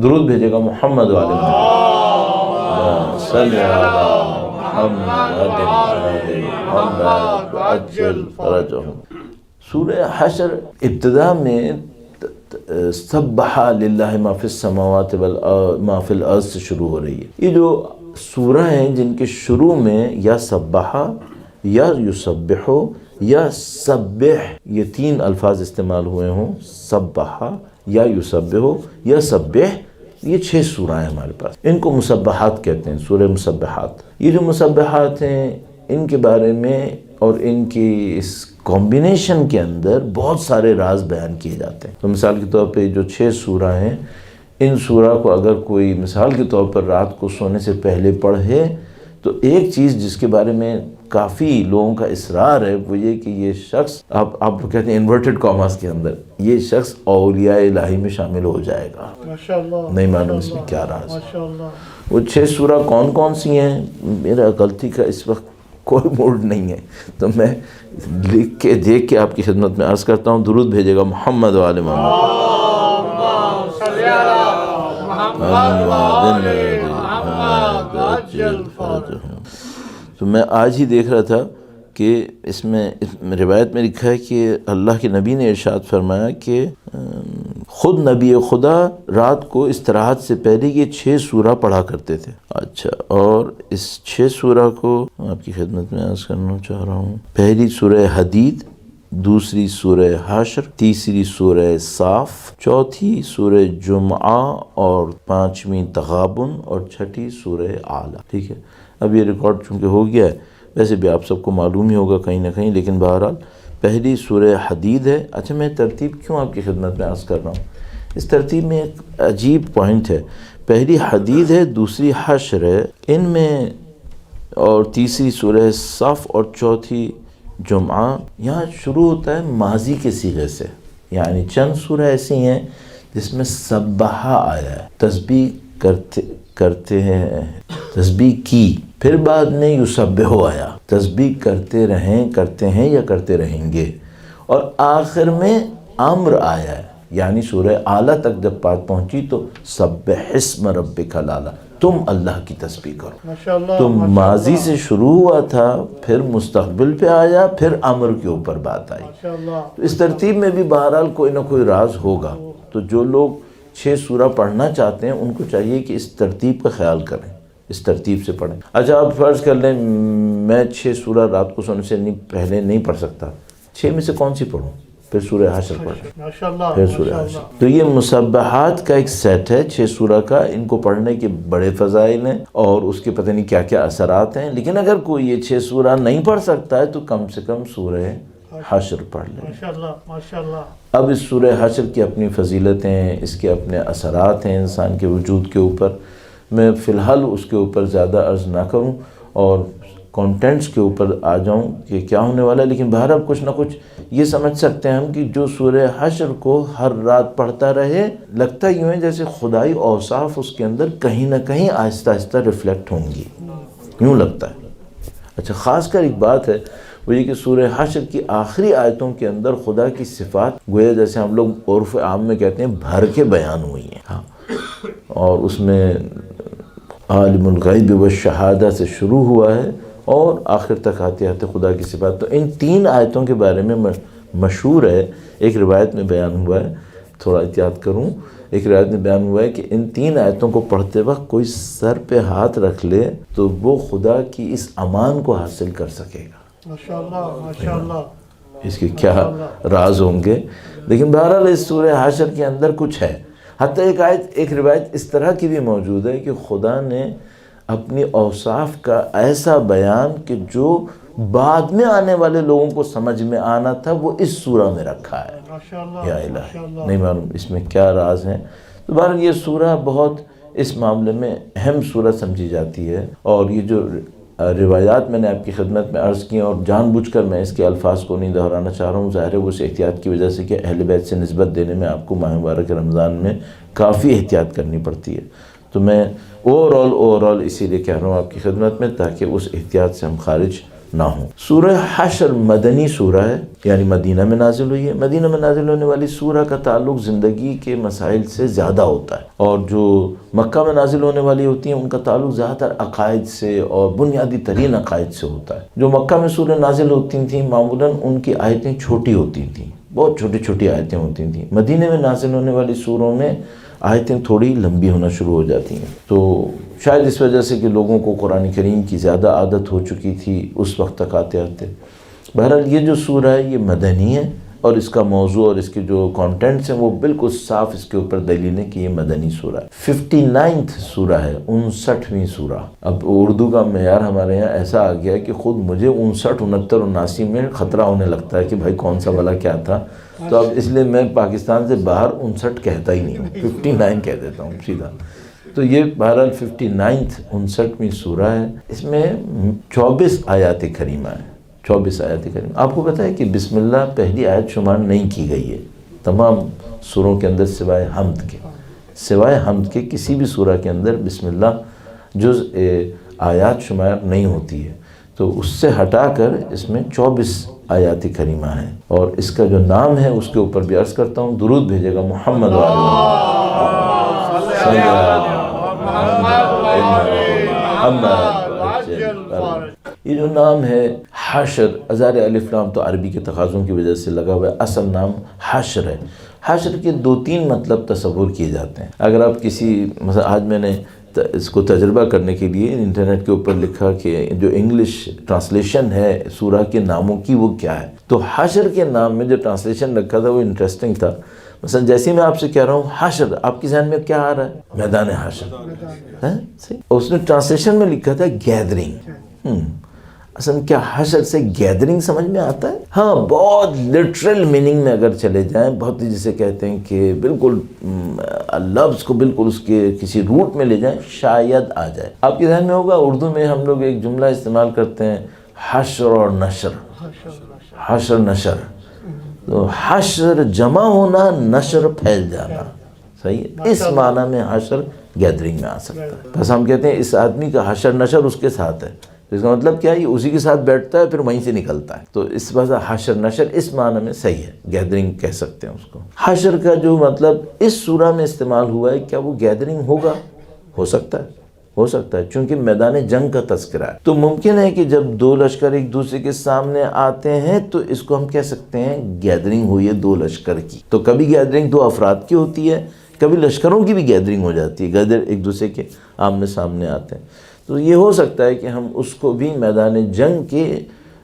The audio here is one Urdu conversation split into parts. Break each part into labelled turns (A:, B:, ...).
A: درود بھیجے گا محمد والے محمد صلی اللہ محمد عجل فرجہم۔ سورہ حشر ابتدا میں سبح للہ ما فی السماوات ما فی الارض سے شروع ہو رہی ہے۔ یہ جو سورہ ہیں جن کے شروع میں یا سبح یا یسبح یا سبح، یہ تین الفاظ استعمال ہوئے ہوں، سبح یا یسبح یا سبح، یہ 6 سورہ ہیں ہمارے پاس، ان کو مسبحات کہتے ہیں، سورہ مسبحات۔ یہ جو مسبحات ہیں ان کے بارے میں اور ان کی اس کمبینیشن کے اندر بہت سارے راز بیان کیے جاتے ہیں۔ تو مثال کے طور پہ جو 6 سورہ ہیں، ان سورہ کو اگر کوئی مثال کے طور پر رات کو سونے سے پہلے پڑھے تو ایک چیز جس کے بارے میں کافی لوگوں کا اصرار ہے وہ یہ کہ یہ شخص، آپ کہتے ہیں انورٹڈ کاماز کے اندر، یہ شخص اولیاء الہی میں شامل ہو جائے گا۔ نہیں معلوم اس میں کیا راز ہے۔ وہ 6 سورہ کون کون سی ہیں؟ میرا غلطی کا اس وقت کوئی موڈ نہیں ہے تو میں لکھ کے دیکھ کے آپ کی خدمت میں عرض کرتا ہوں۔ درود بھیجے گا محمد والے محمد۔ تو میں آج ہی دیکھ رہا تھا کہ اس میں روایت میں لکھا ہے کہ اللہ کے نبی نے ارشاد فرمایا کہ خود نبی خدا رات کو استراحت سے پہلے یہ 6 سورہ پڑھا کرتے تھے۔ اچھا، اور اس 6 سورہ کو آپ کی خدمت میں عرض کرنا چاہ رہا ہوں۔ پہلی سورہ حدید، دوسری سورہ حشر، تیسری سورہ صاف، چوتھی سورہ جمعہ، اور 5ویں تغابن، اور 6ٹھی سورہ اعلیٰ۔ ٹھیک ہے، اب یہ ریکارڈ چونکہ ہو گیا ہے، ویسے بھی آپ سب کو معلوم ہی ہوگا کہیں نہ کہیں، لیکن بہرحال پہلی سورہ حدید ہے۔ اچھا، میں ترتیب کیوں آپ کی خدمت میں عرض کر رہا ہوں؟ اس ترتیب میں ایک عجیب پوائنٹ ہے۔ پہلی حدید ہے، دوسری حشر ہے، ان میں، اور تیسری سورہ صف اور چوتھی جمعہ۔ یہاں شروع ہوتا ہے ماضی کے صیغے سے، یعنی چند سورہ ایسی ہیں جس میں سبح آیا ہے، تسبیح کرتے ہیں، تسبیح کی، پھر بعد میں یسبح آیا، تسبیح کرتے ہیں یا کرتے رہیں گے، اور آخر میں امر آیا ہے، یعنی سورہ اعلیٰ تک جب بات پہنچی تو سبح اسم ربک الاعلیٰ، تم اللہ کی تسبیح کرو۔ تو ماضی سے شروع ہوا تھا، پھر مستقبل پہ آیا، پھر امر کے اوپر بات آئی۔ تو اس ترتیب میں بھی بہرحال کوئی نہ کوئی راز ہوگا، تو جو لوگ 6 سورہ پڑھنا چاہتے ہیں ان کو چاہیے کہ اس ترتیب کا خیال کریں، اس ترتیب سے پڑھیں۔ اچھا، آپ فرض کر لیں میں 6 سورہ رات کو سونے سے پہلے نہیں پڑھ سکتا، 6 میں سے کون سی پڑھوں؟ پھر سورہ حشر پڑھیں، پھر سورہ حشر۔ تو یہ مسبحات کا ایک سیٹ ہے 6 سورہ کا، ان کو پڑھنے کے بڑے فضائل ہیں اور اس کے پتہ نہیں کیا کیا اثرات ہیں، لیکن اگر کوئی یہ 6 سورہ نہیں پڑھ سکتا ہے تو کم سے کم سورہ حشر پڑھ لیں۔ اب اس سورہ حشر کی اپنی فضیلتیں ہیں، اس کے اپنے اثرات ہیں انسان کے وجود کے اوپر۔ میں فی الحال اس کے اوپر زیادہ عرض نہ کروں اور کانٹینٹس کے اوپر آ جاؤں کہ کیا ہونے والا ہے، لیکن بہرحال کچھ نہ کچھ یہ سمجھ سکتے ہیں ہم کہ جو سورہ حشر کو ہر رات پڑھتا رہے، لگتا یوں ہے جیسے خدائی اوصاف اس کے اندر کہیں نہ کہیں آہستہ آہستہ ریفلیکٹ ہوں گی، یوں لگتا ہے۔ اچھا، خاص کر ایک بات ہے وہ یہ کہ سورہ حشر کی آخری آیتوں کے اندر خدا کی صفات گویا جیسے ہم لوگ عرف عام میں کہتے ہیں بھر کے بیان ہوئی ہیں، ہاں، اور اس میں عالم الغیب والشہادہ سے شروع ہوا ہے اور آخر تک آتے آتے خدا کی صفات۔ تو ان 3 آیتوں کے بارے میں مشہور ہے، ایک روایت میں بیان ہوا ہے، تھوڑا احتیاط کروں، ایک روایت میں بیان ہوا ہے کہ ان 3 آیتوں کو پڑھتے وقت کوئی سر پہ ہاتھ رکھ لے تو وہ خدا کی اس امان کو حاصل کر سکے گا۔ ماشاءاللہ، اس کے کیا راز ہوں گے، لیکن بہرحال اس سورہ حشر کے اندر کچھ ہے۔ حتیٰ ایک روایت اس طرح کی بھی موجود ہے کہ خدا نے اپنی اوصاف کا ایسا بیان کہ جو بعد میں آنے والے لوگوں کو سمجھ میں آنا تھا وہ اس سورہ میں رکھا ہے۔ یا الہی، نہیں معلوم اس میں کیا راز ہیں۔ تو بہرحال یہ سورہ بہت اس معاملے میں اہم سورہ سمجھی جاتی ہے، اور یہ جو روایات میں نے آپ کی خدمت میں عرض کی اور جان بوجھ کر میں اس کے الفاظ کو نہیں دہرانا چاہ رہا ہوں، ظاہر ہے وہ اس احتیاط کی وجہ سے کہ اہل بیت سے نسبت دینے میں آپ کو ماہ مبارک رمضان میں کافی احتیاط کرنی پڑتی ہے، تو میں اوور آل اسی لیے کہہ رہا ہوں آپ کی خدمت میں تاکہ اس احتیاط سے ہم خارج نہ ہوں۔ سورہ حشر مدنی سورہ ہے، یعنی مدینہ میں نازل ہوئی ہے۔ مدینہ میں نازل ہونے والی سورہ کا تعلق زندگی کے مسائل سے زیادہ ہوتا ہے، اور جو مکہ میں نازل ہونے والی ہوتی ہیں ان کا تعلق زیادہ تر عقائد سے اور بنیادی ترین عقائد سے ہوتا ہے۔ جو مکہ میں سورہ نازل ہوتی تھیں معمولاً ان کی آیتیں چھوٹی ہوتی تھیں، بہت چھوٹی چھوٹی آیتیں ہوتی تھیں۔ مدینے میں نازل ہونے والی سوروں میں آیتیں تھوڑی لمبی ہونا شروع ہو جاتی ہیں، تو شاید اس وجہ سے کہ لوگوں کو قرآن کریم کی زیادہ عادت ہو چکی تھی اس وقت تک آتے آتے۔ بہرحال یہ جو سورہ ہے یہ مدنی ہے، اور اس کا موضوع اور اس کے جو کانٹینٹس ہیں وہ بالکل صاف اس کے اوپر دلیل ہے کہ یہ مدنی سورہ ہے۔ 59 سورہ ہے، 59ویں سورہ۔ اب اردو کا معیار ہمارے یہاں ایسا آ گیا ہے کہ خود مجھے 59، 69 اور 79 میں خطرہ ہونے لگتا ہے کہ بھائی کون سا والا کیا تھا، تو اب اس لیے میں پاکستان سے باہر 59 کہتا ہی نہیں ہوں، 59 کہہ دیتا ہوں سیدھا۔ تو یہ بہرحال 59ویں سورہ ہے۔ اس میں 24 آیات کریمہ ہیں، 24 آیات کریمہ۔ آپ کو پتہ ہے کہ بسم اللہ پہلی آیت شمار نہیں کی گئی ہے تمام سوروں کے اندر سوائے حمد کے کسی بھی سورہ کے اندر بسم اللہ جز آیات شمار نہیں ہوتی ہے، تو اس سے ہٹا کر اس میں 24 آیات کریمہ ہیں، اور اس کا جو نام ہے اس کے اوپر بھی عرض کرتا ہوں، درود بھیجے گا محمد یہ جو نام ہے حشر، ازار الف لام تو عربی کے تقاضوں کی وجہ سے لگا ہوا ہے، اصل نام حشر ہے۔ حشر کے 2-3 مطلب تصور کیے جاتے ہیں۔ اگر آپ کسی مثلا آج میں نے اس کو تجربہ کرنے کے لیے انٹرنیٹ کے اوپر لکھا کہ جو انگلش ٹرانسلیشن ہے سورہ کے ناموں کی وہ کیا ہے، تو حشر کے نام میں جو ٹرانسلیشن رکھا تھا وہ انٹرسٹنگ تھا۔ مثلا جیسے میں آپ سے کہہ رہا ہوں حشر، آپ کے ذہن میں کیا آ رہا ہے؟ میدان حشر، اور اس نے ٹرانسلیشن میں لکھا تھا گیدرنگ۔ اصلا کیا حشر سے گیدرنگ سمجھ میں آتا ہے؟ ہاں، بہت لٹرل میننگ میں اگر چلے جائیں، بہت جسے کہتے ہیں کہ بالکل لفظ کو بالکل اس کے کسی روٹ میں لے جائیں، شاید آ جائے۔ آپ کے ذہن میں ہوگا اردو میں ہم لوگ ایک جملہ استعمال کرتے ہیں، حشر اور نشر، حشر نشر۔ تو حشر جمع ہونا، نشر پھیل جانا، صحیح ہے؟ اس معنی میں حشر گیدرنگ میں آ سکتا ہے۔ بس ہم کہتے ہیں اس آدمی کا حشر نشر اس کے ساتھ ہے، اس کا مطلب کیا ہے؟ یہ اسی کے ساتھ بیٹھتا ہے پھر وہیں سے نکلتا ہے، تو اس وجہ حشر نشر اس معنی میں صحیح ہے، گیدرنگ کہہ سکتے ہیں اس کو۔ حشر کا جو مطلب اس سورہ میں استعمال ہوا ہے، کیا وہ گیدرنگ ہوگا؟ ہو سکتا ہے، چونکہ میدان جنگ کا تذکرہ ہے، تو ممکن ہے کہ جب 2 لشکر ایک دوسرے کے سامنے آتے ہیں تو اس کو ہم کہہ سکتے ہیں گیدرنگ ہوئی ہے 2 لشکر کی۔ تو کبھی گیدرنگ 2 افراد کی ہوتی ہے، کبھی لشکروں کی بھی گیدرنگ ہو جاتی ہے، گیدر ایک دوسرے کے آمنے سامنے آتے ہیں۔ تو یہ ہو سکتا ہے کہ ہم اس کو بھی میدان جنگ کے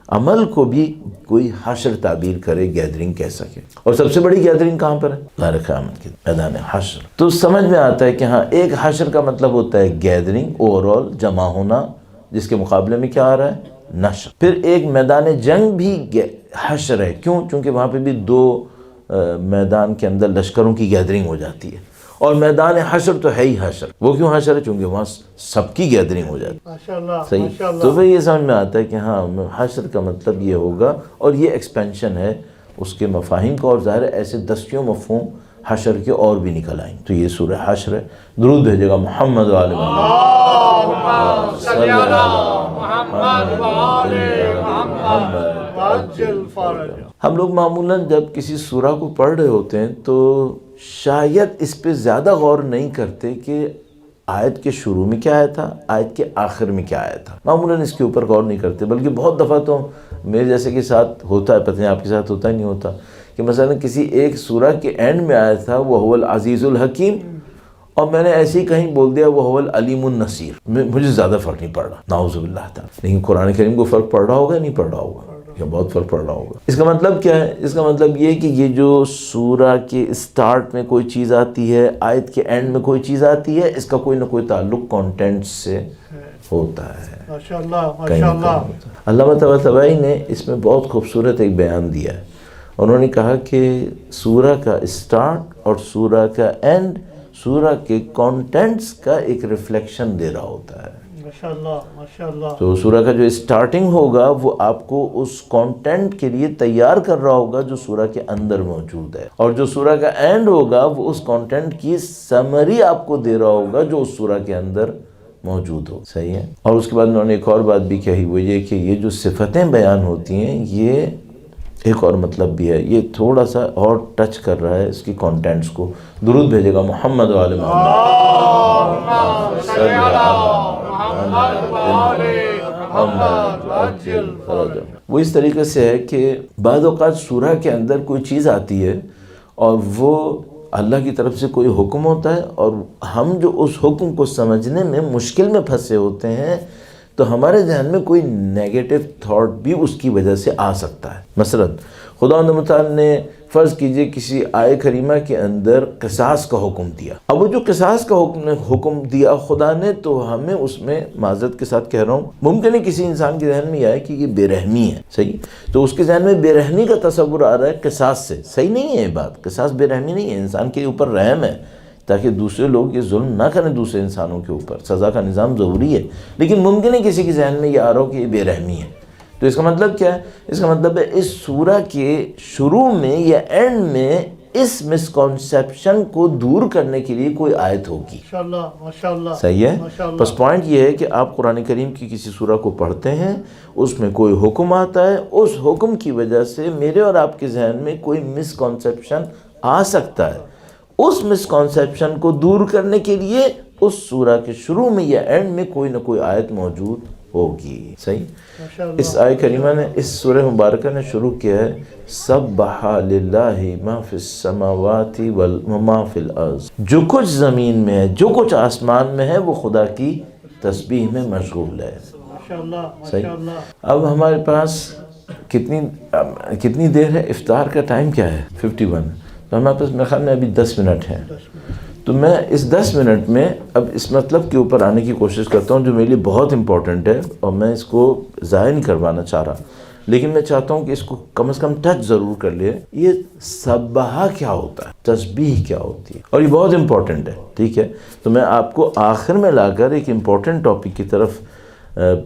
A: عمل کو بھی کوئی حشر تعبیر کرے، گیدرنگ کہہ سکے۔ اور سب سے بڑی گیدرنگ کہاں پر ہے؟ غار قیامت کے میدان حشر۔ تو سمجھ میں آتا ہے کہ ہاں، ایک حشر کا مطلب ہوتا ہے گیدرنگ، اوورال جمع ہونا، جس کے مقابلے میں کیا آ رہا ہے؟ نشر۔ پھر ایک میدان جنگ بھی حشر ہے، کیوں؟ چونکہ وہاں پہ بھی 2 میدان کے اندر لشکروں کی گیدرنگ ہو جاتی ہے، اور میدان حشر تو ہے ہی حشر۔ وہ کیوں حشر ہے؟ چونکہ وہاں سب کی گیدرنگ ہو جاتی ہے، صحیح۔ تو پھر یہ سمجھ میں آتا ہے کہ ہاں، حشر کا مطلب یہ ہوگا، اور یہ ایکسپینشن ہے اس کے مفاہیم کا، اور ظاہر ہے ایسے دسیوں مفہوم حشر کے اور بھی نکل آئیں۔ تو یہ سورہ حشر ہے۔ درود بھیجے گا محمد و آل محمد، صلی ہم لوگ معمولاً جب کسی سورہ کو پڑھ رہے ہوتے ہیں تو شاید اس پہ زیادہ غور نہیں کرتے کہ آیت کے شروع میں کیا آیا تھا، آیت کے آخر میں کیا آیا تھا، معمولاً اس کے اوپر غور نہیں کرتے، بلکہ بہت دفعہ تو میرے جیسے کے ساتھ ہوتا ہے، پتہ نہیں آپ کے ساتھ ہوتا ہی نہیں ہوتا، کہ مثلا کسی ایک سورہ کے اینڈ میں آیا تھا وَهُوَ الْعَزِيزُ الْحَكِيمُ، اور میں نے ایسے ہی کہیں بول دیا وَهُوَ الْعَلِيمُ النَّصِيرُ، مجھے زیادہ فرق نہیں پڑ رہا، نعوذ باللہ تعالیٰ۔ لیکن قرآن کریم کو فرق پڑ رہا ہوگا یا نہیں پڑ رہا ہوگا؟ یا بہت فرق پڑ رہا ہوگا۔ اس کا مطلب کیا ہے؟ اس کا مطلب یہ کہ یہ جو سورہ کے اسٹارٹ میں کوئی چیز آتی ہے، آیت کے اینڈ میں کوئی چیز آتی ہے، اس کا کوئی نہ کوئی تعلق کانٹینٹ سے ہوتا ہے۔ ماشاءاللہ ماشاءاللہ۔ علامہ طباطبائی نے اس میں بہت خوبصورت ایک بیان دیا ہے۔ انہوں نے کہا کہ سورہ کا اسٹارٹ اور سورہ کا اینڈ سورہ کے کانٹینٹس کا ایک ریفلیکشن دے رہا ہوتا ہے۔ ماشاءاللہ ماشاءاللہ۔ تو سورہ کا جو اسٹارٹنگ ہوگا وہ آپ کو اس کانٹینٹ کے لیے تیار کر رہا ہوگا جو سورہ کے اندر موجود ہے، اور جو سورہ کا اینڈ ہوگا وہ اس کانٹینٹ کی سمری آپ کو دے رہا ہوگا جو اس سورہ کے اندر موجود ہو. صحیح ہے. اور اس کے بعد انہوں نے ایک اور بات بھی کہی، وہ یہ کہ یہ جو صفتیں بیان ہوتی ہیں یہ ایک اور مطلب بھی ہے. یہ تھوڑا سا اور ٹچ کر رہا ہے اس کی کانٹینٹس کو. درود بھیجے گا محمد و آل محمد. وہ اس طریقے سے ہے کہ بعض اوقات سورہ کے اندر کوئی چیز آتی ہے اور وہ اللہ کی طرف سے کوئی حکم ہوتا ہے، اور ہم جو اس حکم کو سمجھنے میں مشکل میں پھنسے ہوتے ہیں تو ہمارے ذہن میں کوئی نیگیٹو تھاٹ بھی اس کی وجہ سے آ سکتا ہے. مثلا خدا متعال نے فرض کیجئے کسی آیہ کریمہ کے اندر قصاص کا حکم دیا. اب وہ جو قصاص کا حکم دیا خدا نے، تو ہمیں اس میں معذرت کے ساتھ کہہ رہا ہوں، ممکن ہے کسی انسان کے ذہن میں یہ آئے کہ یہ بے رحمی ہے. صحیح. تو اس کے ذہن میں بے رحمی کا تصور آ رہا ہے قصاص سے. صحیح نہیں ہے یہ بات. قصاص بے رحمی نہیں ہے، انسان کے اوپر رحم ہے تاکہ دوسرے لوگ یہ ظلم نہ کریں دوسرے انسانوں کے اوپر. سزا کا نظام ضروری ہے، لیکن ممکن ہے کسی کے ذہن میں یہ آ رہا ہو کہ یہ بے رحمی ہے. تو اس کا مطلب کیا ہے؟ اس کا مطلب ہے اس سورہ کے شروع میں یا اینڈ میں اس مسکنسیپشن کو دور کرنے کے لیے کوئی آیت ہوگی. ماشاءاللہ. صحیح ہے. بس پوائنٹ یہ ہے کہ آپ قرآن کریم کی کسی سورہ کو پڑھتے ہیں، اس میں کوئی حکم آتا ہے، اس حکم کی وجہ سے میرے اور آپ کے ذہن میں کوئی مسکنسیپشن آ سکتا ہے. اس مسکنسیپشن کو دور کرنے کے لیے اس سورہ کے شروع میں یا اینڈ میں کوئی نہ کوئی آیت موجود ہوگی. صحیح. اس آیہ کریمہ نے، اس سورہ مبارکہ نے شروع کیا ہے سبح للہ ما فی السماوات وما فی الارض. جو کچھ زمین میں ہے، جو کچھ آسمان میں ہے، وہ خدا کی تسبیح میں مشغول ہے. صحیح. اب ہمارے پاس کتنی دیر ہے؟ افطار کا ٹائم کیا ہے؟ 51. تو ہمارے پاس میرے خیال میں ابھی 10 منٹ ہیں. تو میں اس 10 منٹ میں اب اس مطلب کے اوپر آنے کی کوشش کرتا ہوں جو میرے لیے بہت امپورٹنٹ ہے، اور میں اس کو ضائع نہیں کروانا چاہ رہا، لیکن میں چاہتا ہوں کہ اس کو کم از کم ٹچ ضرور کر لے. یہ سبحہ کیا ہوتا ہے؟ تسبیح کیا ہوتی ہے؟ اور یہ بہت امپورٹنٹ ہے. ٹھیک ہے. تو میں آپ کو آخر میں لا کر ایک امپورٹنٹ ٹاپک کی طرف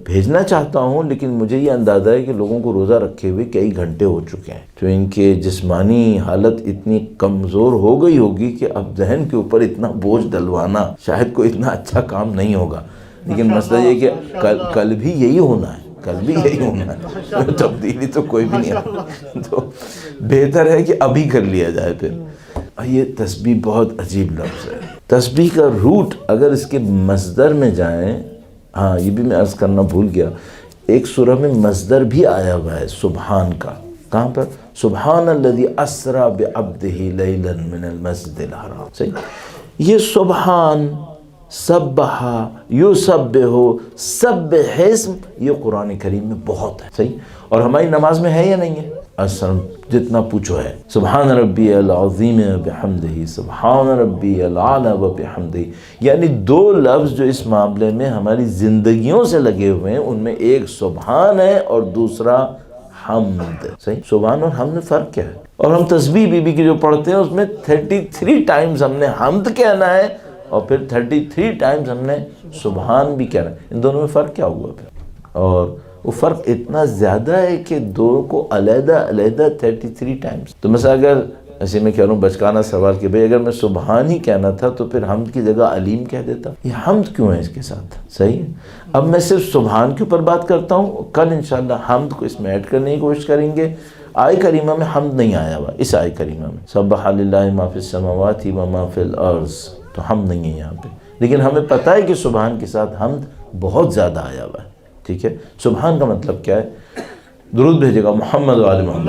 A: بھیجنا چاہتا ہوں، لیکن مجھے یہ اندازہ ہے کہ لوگوں کو روزہ رکھے ہوئے کئی گھنٹے ہو چکے ہیں، تو ان کے جسمانی حالت اتنی کمزور ہو گئی ہوگی کہ اب ذہن کے اوپر اتنا بوجھ ڈلوانا شاید کوئی اتنا اچھا کام نہیں ہوگا. لیکن مسئلہ یہ کہ کل بھی یہی ہونا ہے، کل بھی یہی ہونا ہے، تبدیلی تو کوئی بھی نہیں ہے. تو بہتر ہے کہ ابھی کر لیا جائے. پھر یہ تسبیح بہت عجیب لفظ ہے. تسبیح کا روٹ اگر اس کے مصدر میں جائیں، ہاں یہ بھی میں عرض کرنا بھول گیا، ایک سورہ میں مصدر بھی آیا ہوا ہے سبحان کا. کہاں پر؟ سبحان الذی اسری بعبدہ لیلا من المسجد الحرام. صحیح. یہ سبحان، سبح، یسبح، سبح اسم، یہ قرآن کریم میں بہت ہے. صحیح. اور ہماری نماز میں ہے یا نہیں ہے؟ اصلا جتنا پوچھو ہے. سبحان ربی العظیم بحمدہ، سبحان ربی العلی وبحمدہ. یعنی 2 لفظ جو اس معاملے میں ہماری زندگیوں سے لگے ہوئے ہیں، ان میں ایک سبحان ہے اور دوسرا حمد. صحیح. سبحان اور حمد میں فرق کیا ہے؟ اور ہم تسبیح بی کی جو پڑھتے ہیں اس میں 33 ٹائمز ہم نے حمد کہنا ہے اور پھر 33 ٹائمز ہم نے سبحان بھی کہنا ہے. ان دونوں میں فرق کیا ہوا پھر؟ اور وہ فرق اتنا زیادہ ہے کہ دو کو علیحدہ 33 ٹائمز. تو مثلا اگر ایسے میں کہہ رہا ہوں بچکانا سوال کہ بھئی اگر میں سبحان ہی کہنا تھا تو پھر حمد کی جگہ علیم کہہ دیتا. یہ حمد کیوں ہے اس کے ساتھ؟ صحیح. اب میں صرف سبحان کے اوپر بات کرتا ہوں، کل انشاءاللہ حمد کو اس میں ایڈ کرنے کی کوشش کریں گے. آیہ کریمہ میں حمد نہیں آیا ہوا، اس آیہ کریمہ میں سبح للہ ما فی السماوات و ما فی الارض، تو حمد نہیں ہے یہاں پہ. لیکن ہمیں پتہ ہے کہ سبحان کے ساتھ حمد بہت زیادہ آیا ہوا ہے. ٹھیک ہے. سبحان کا مطلب کیا ہے؟ درود بھیجے گا محمد و آل محمد.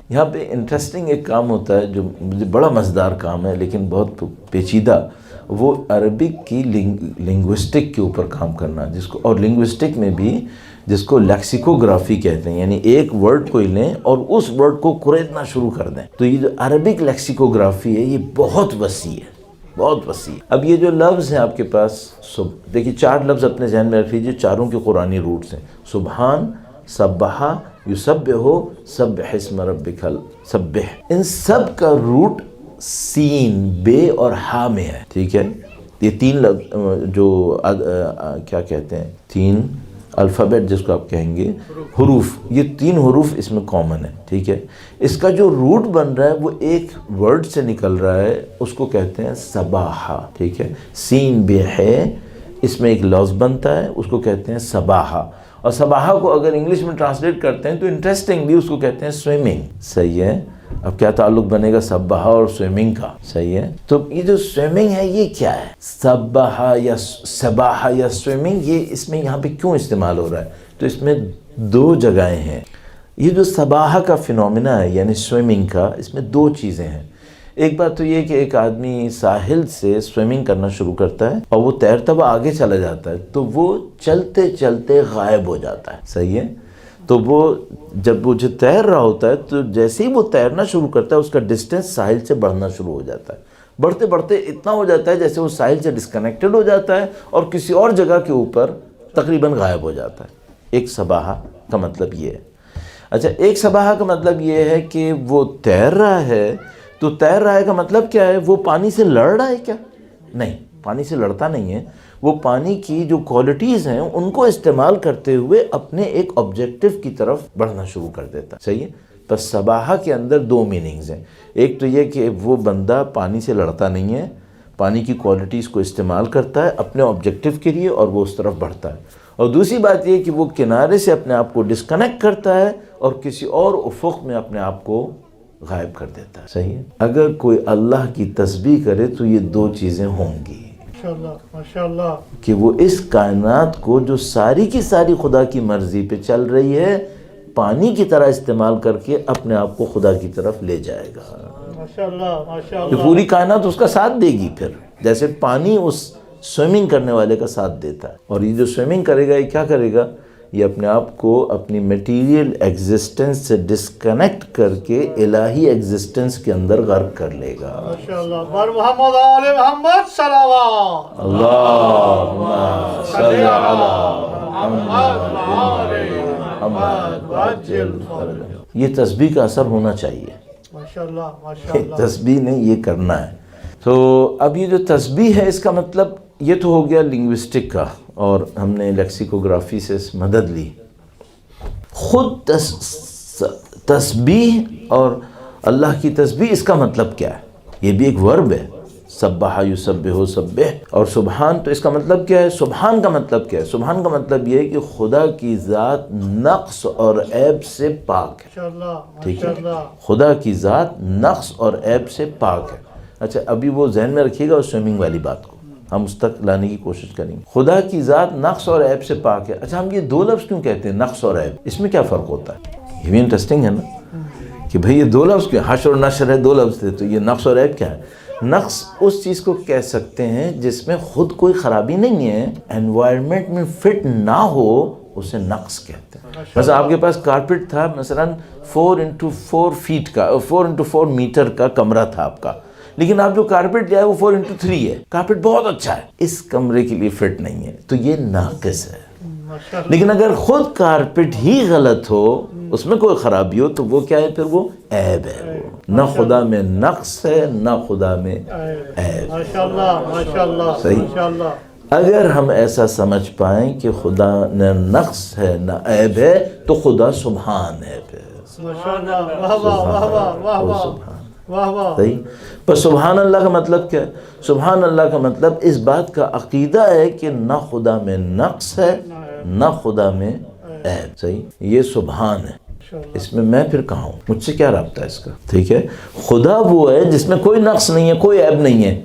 A: یہاں پہ انٹرسٹنگ ایک کام ہوتا ہے جو مجھے بڑا مزیدار کام ہے لیکن بہت پیچیدہ، وہ عربک کی لنگوسٹک کے اوپر کام کرنا، جس کو اور لنگوسٹک میں بھی جس کو لیکسیکوگرافی کہتے ہیں، یعنی ایک ورڈ کو لیں اور اس ورڈ کو کریدنا شروع کر دیں. تو یہ جو عربک لیکسیکوگرافی ہے یہ بہت وسیع ہے، بہت وسیع. اب یہ جو لفظ ہیں آپ کے پاس، دیکھیے 4 لفظ اپنے ذہن میں رکھ لیجیے، چاروں کے قرآنی روٹس ہیں. سبحان، سبح، یسبح، سبح اسم ربک سبح. ان سب کا روٹ سین، بے اور ہا میں ہے. ٹھیک ہے. یہ 3 لفظ جو کیا کہتے ہیں، 3 الفابیٹ جس کو آپ کہیں گے، حروف، یہ 3 حروف اس میں کامن ہے، ٹھیک ہے. اس کا جو روٹ بن رہا ہے وہ ایک ورڈ سے نکل رہا ہے، اس کو کہتے ہیں صباحہ، ٹھیک ہے. سین بے ہے، اس میں ایک لفظ بنتا ہے، اس کو کہتے ہیں صباحہ. اور صباحہ کو اگر انگلش میں ٹرانسلیٹ کرتے ہیں تو انٹرسٹنگلی اس کو کہتے ہیں سوئمنگ. صحیح ہے. اب کیا تعلق بنے گا سباحہ اور سوئمنگ کا؟ صحیح ہے. تو یہ جو سوئمنگ ہے یہ کیا ہے؟ سباحہ یا سباحہ یا سوئمنگ، یہ اس میں یہاں پہ کیوں استعمال ہو رہا ہے؟ تو اس میں 2 جگہیں ہیں. یہ جو سباحہ کا فینومینا ہے یعنی سوئمنگ کا، اس میں 2 چیزیں ہیں. ایک بات تو یہ کہ ایک آدمی ساحل سے سوئمنگ کرنا شروع کرتا ہے اور وہ تیرتا ہوا آگے چلا جاتا ہے تو وہ چلتے چلتے غائب ہو جاتا ہے. صحیح ہے. تو وہ جب وہ جو تیر رہا ہوتا ہے تو جیسے ہی وہ تیرنا شروع کرتا ہے اس کا ڈسٹینس ساحل سے بڑھنا شروع ہو جاتا ہے. بڑھتے بڑھتے اتنا ہو جاتا ہے جیسے وہ ساحل سے ڈسکنیکٹڈ ہو جاتا ہے اور کسی اور جگہ کے اوپر تقریباً غائب ہو جاتا ہے. ایک سباحہ کا مطلب یہ ہے. اچھا، ایک سباحہ کا مطلب یہ ہے کہ وہ تیر رہا ہے. تو تیر رہا ہے کا مطلب کیا ہے؟ وہ پانی سے لڑ رہا ہے کیا؟ نہیں، پانی سے لڑتا نہیں ہے. وہ پانی کی جو کوالٹیز ہیں ان کو استعمال کرتے ہوئے اپنے ایک آبجیکٹیو کی طرف بڑھنا شروع کر دیتا ہے. صحیح ہے. بس سباحہ کے اندر 2 میننگز ہیں. ایک تو یہ کہ وہ بندہ پانی سے لڑتا نہیں ہے، پانی کی کوالٹیز کو استعمال کرتا ہے اپنے آبجیکٹیو کے لیے اور وہ اس طرف بڑھتا ہے. اور دوسری بات یہ کہ وہ کنارے سے اپنے آپ کو ڈسکنیکٹ کرتا ہے اور کسی اور افق میں اپنے آپ کو غائب کر دیتا ہے. صحیح ہے. اگر کوئی اللہ کی تسبیح کرے تو یہ 2 چیزیں ہوں گی.
B: ماشاءاللہ
A: کہ وہ اس کائنات کو جو ساری کی ساری خدا کی مرضی پہ چل رہی ہے پانی کی طرح استعمال کر کے اپنے آپ کو خدا کی طرف لے جائے گا.
B: ماشاءاللہ
A: یہ پوری کائنات اس کا ساتھ دے گی، پھر جیسے پانی اس سوئمنگ کرنے والے کا ساتھ دیتا ہے. اور یہ جو سوئمنگ کرے گا یہ کیا کرے گا؟ یہ اپنے آپ کو اپنی میٹیریل ایگزسٹنس سے ڈسکنیکٹ کر کے الہی ایگزسٹنس کے اندر غرق کر لے گا.
B: ماشاءاللہ. بر محمد آل محمد صلوات.
A: اللہم صلی علی محمد وعجل فرجہ. یہ تسبیح کا اثر ہونا چاہیے.
B: ماشاءاللہ ماشاءاللہ.
A: تسبیح نے یہ کرنا ہے. تو اب یہ جو تسبیح ہے اس کا مطلب یہ تو ہو گیا لنگوسٹک کا، اور ہم نے لیکسیکوگرافی سے مدد لی. خود تسبیح اور اللہ کی تسبیح اس کا مطلب کیا ہے؟ یہ بھی ایک ورب ہے. سبح یسبح سبح. اور سبحان تو اس کا مطلب کیا ہے؟ سبحان کا مطلب کیا ہے؟ سبحان کا مطلب یہ ہے کہ خدا کی ذات نقص اور عیب سے پاک ہے.
B: ماشاءاللہ
A: ٹھیک ہے.
B: ماشاءاللہ.
A: خدا کی ذات نقص اور عیب سے پاک ہے. اچھا، ابھی وہ ذہن میں رکھیے گا اس سوئمنگ والی بات کو ہم اس تک لانے کی کوشش کریں گے. خدا کی ذات نقص اور عیب سے پاک ہے. اچھا، ہم یہ 2 لفظ کیوں کہتے ہیں نقص اور عیب؟ اس میں کیا فرق ہوتا ہے؟ یہ بھی انٹرسٹنگ ہے نا کہ بھئی یہ 2 لفظ کیوں؟ حشر اور نشر ہے 2 لفظ تھے، تو یہ نقص اور عیب کیا ہے؟ نقص اس چیز کو کہہ سکتے ہیں جس میں خود کوئی خرابی نہیں ہے، انوائرمنٹ میں فٹ نہ ہو، اسے نقص کہتے ہیں. مثلا آپ کے پاس کارپٹ تھا، مثلا 4x4 فیٹ کا 4x4 میٹر کا کمرہ تھا آپ کا، لیکن آپ جو کارپٹ لیا ہے وہ 4x3 ہے. کارپٹ بہت اچھا ہے، اس کمرے کے لیے فٹ نہیں ہے، تو یہ ناقص ہے. لیکن اگر خود کارپٹ ہی غلط ہو، اس میں کوئی خرابی ہو، تو وہ کیا ہے؟ پھر وہ عیب ہے. وہ نہ خدا میں نقص ہے نہ خدا میں عیب.
B: ماشاءاللہ ماشاءاللہ.
A: صحیح.
B: ماشاءاللہ.
A: اگر ہم ایسا سمجھ پائیں کہ خدا نہ نقص ہے نہ عیب ہے تو خدا سبحان ہے. پھر
B: ماشاءاللہ. واہ واہ واہ واہ واہ
A: وہ
B: واہ
A: سبحان.
B: واہ واہ.
A: صحیح. پر سبحان اللہ کا مطلب کیا ہے؟ سبحان اللہ کا مطلب اس بات کا عقیدہ ہے کہ نہ خدا میں نقص ہے نہ خدا میں عیب. صحیح. یہ سبحان ہے. اس میں پھر کہاں ہوں؟ مجھ سے کیا رابطہ ہے اس کا؟ ٹھیک ہے. خدا وہ ہے جس میں کوئی نقص نہیں ہے، کوئی عیب نہیں ہے.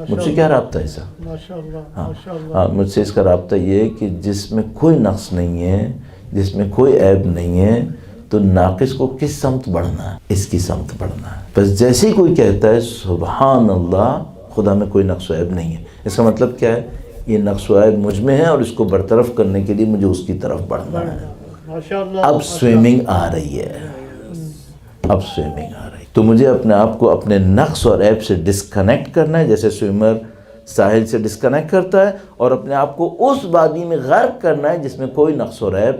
A: مجھ سے کیا رابطہ ہے اس کا؟
B: ماشاءاللہ
A: ہاں
B: ماشاءاللہ.
A: ہاں، مجھ سے اس کا رابطہ یہ ہے کہ جس میں کوئی نقص نہیں ہے، جس میں کوئی عیب نہیں ہے، تو ناقص کو کس سمت بڑھنا ہے؟ اس کی سمت بڑھنا ہے. بس جیسے ہی کوئی کہتا ہے سبحان اللہ، خدا میں کوئی نقص و عیب نہیں ہے، اس کا مطلب کیا ہے؟ یہ نقص و عیب مجھ میں ہے اور اس کو برطرف کرنے کے لیے مجھے اس کی طرف بڑھنا ہے.
B: ماشاءاللہ.
A: اب سوئمنگ آ رہی ہے. اب سوئمنگ آ رہی ہے تو مجھے اپنے آپ کو اپنے نقص اور عیب سے ڈسکنیکٹ کرنا ہے، جیسے سوئمر ساحل سے ڈسکنیکٹ کرتا ہے، اور اپنے آپ کو اس وادی میں غرق کرنا ہے جس میں کوئی نقص اور عیب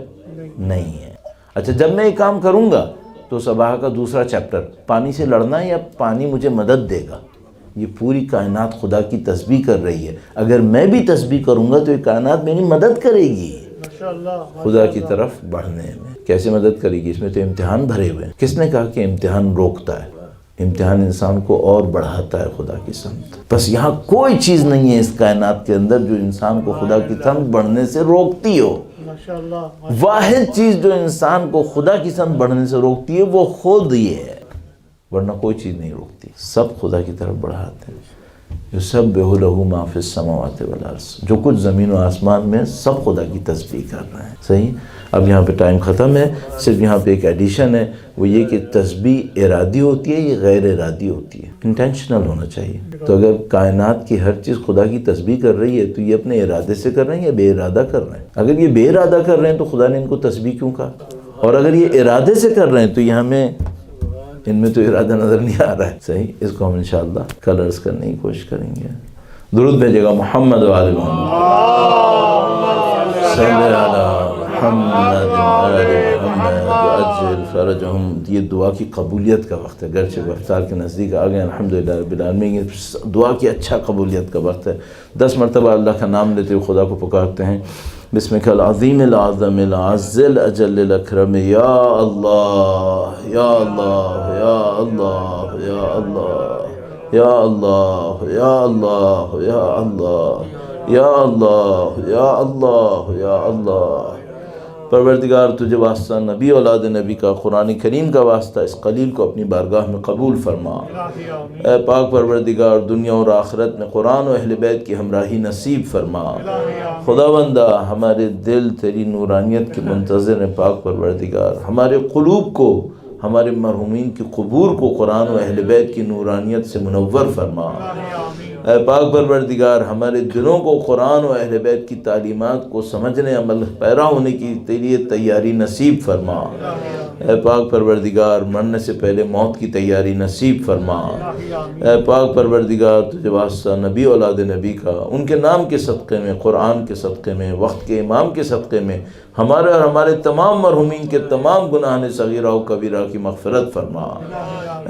A: نہیں ہے. اچھا، جب میں یہ کام کروں گا تو سباحہ کا دوسرا چیپٹر، پانی سے لڑنا یا پانی مجھے مدد دے گا. یہ پوری کائنات خدا کی تسبیح کر رہی ہے. اگر میں بھی تسبیح کروں گا تو یہ کائنات میری مدد کرے گی.
B: ماشاءاللہ
A: خدا کی طرف بڑھنے میں کیسے مدد کرے گی؟ اس میں تو امتحان بھرے ہوئے ہیں۔ کس نے کہا کہ امتحان روکتا ہے؟ امتحان انسان کو اور بڑھاتا ہے خدا کی سمت۔ بس یہاں کوئی چیز نہیں ہے اس کائنات کے اندر جو انسان کو خدا کی سمت بڑھنے سے روکتی ہو۔
B: ماشاءاللہ
A: واحد چیز جو انسان کو خدا کی سمت بڑھنے سے روکتی ہے وہ خود یہ ہے، ورنہ کوئی چیز نہیں روکتی، سب خدا کی طرف بڑھاتے ہیں۔ یسبح لہ ما فی السماوات والارض، جو کچھ زمین و آسمان میں سب خدا کی تسبیح کر رہے ہیں۔ صحیح؟ اب یہاں پہ ٹائم ختم ہے، صرف یہاں پہ ایک ایڈیشن ہے، وہ یہ کہ تسبیح ارادی ہوتی ہے، یہ غیر ارادی ہوتی ہے، انٹینشنل ہونا چاہیے۔ تو اگر کائنات کی ہر چیز خدا کی تسبیح کر رہی ہے تو یہ اپنے ارادے سے کر رہے ہیں یا بے ارادہ کر رہے ہیں؟ اگر یہ بے ارادہ کر رہے ہیں تو خدا نے ان کو تسبیح کیوں کہا؟ اور اگر یہ ارادے سے کر رہے ہیں تو یہ ہمیں ان میں تو ارادہ نظر نہیں آ رہا ہے۔ صحیح؟ اس کو ہم انشاءاللہ کل عرض کرنے کی کوشش کریں گے۔ درود بھیجے گا محمد و آل محمد، صلی علی محمد و آل محمد وعجل فرجہم۔ یہ دعا کی قبولیت کا وقت ہے، گرچہ افطار کے نزدیک آ گئے، الحمدللہ رب العالمین، یہ دعا کی اچھا قبولیت کا وقت ہے۔ 10 مرتبہ اللہ کا نام لیتے ہوئے خدا کو پکارتے ہیں، بسمک العظیم العظم العز الاجل الاکرم، یا اللہ یا اللہ یا اللہ یا اللہ یا اللہ یا اللہ یا اللہ یا اللہ یا اللہ یا اللہ۔ پروردگار تجھے واسطہ نبی اولاد نبی کا، قرآن کریم کا واسطہ اس قلیل کو اپنی بارگاہ میں قبول فرما۔ اے پاک پروردگار، دنیا اور آخرت میں قرآن و اہل بیت کی ہمراہی نصیب فرما۔ خداوندہ ہمارے دل تیری نورانیت کے منتظر ہیں، پاک پروردگار ہمارے قلوب کو، ہمارے مرحومین کی قبور کو قرآن و اہل بیت کی نورانیت سے منور فرما۔ اے پاک پروردگار ہمارے دلوں کو قرآن و اہل بیت کی تعلیمات کو سمجھنے، عمل پیرا ہونے کی تیری تیاری نصیب فرما۔ اے پاک پروردگار مرنے سے پہلے موت کی تیاری نصیب فرما۔ اے پاک پروردگار تجھے واسطہ نبی اولاد نبی کا، ان کے نام کے صدقے میں، قرآن کے صدقے میں، وقت کے امام کے صدقے میں ہمارے اور ہمارے تمام مرحومین کے تمام گناہ صغیرہ و کبیرہ کی مغفرت فرما۔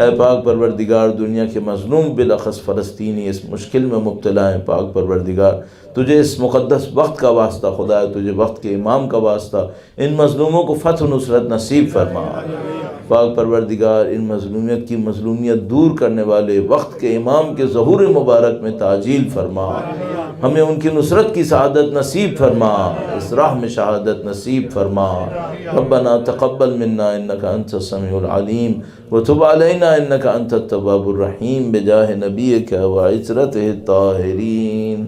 A: اے پاک پروردگار دنیا کے مظلوم بالاخص فلسطینی اس مشکل میں مبتلا ہیں، پاک پروردگار تجھے اس مقدس وقت کا واسطہ، خدا تجھے وقت کے امام کا واسطہ ان مظلوموں کو فتح و نصرت نصیب فرما۔ پاک پروردگار ان مظلومیت کی مظلومیت دور کرنے والے وقت کے امام کے ظہور مبارک میں تعجیل فرما، ہمیں ان کی نصرت کی سعادت نصیب فرما، اس راہ میں شہادت نصیب فرما۔ ربنا تقبل منا انک انت السمیع العلیم وتب علینا انک انت التواب الرحیم بجاہ نبیک وعترتہ الطاہرین۔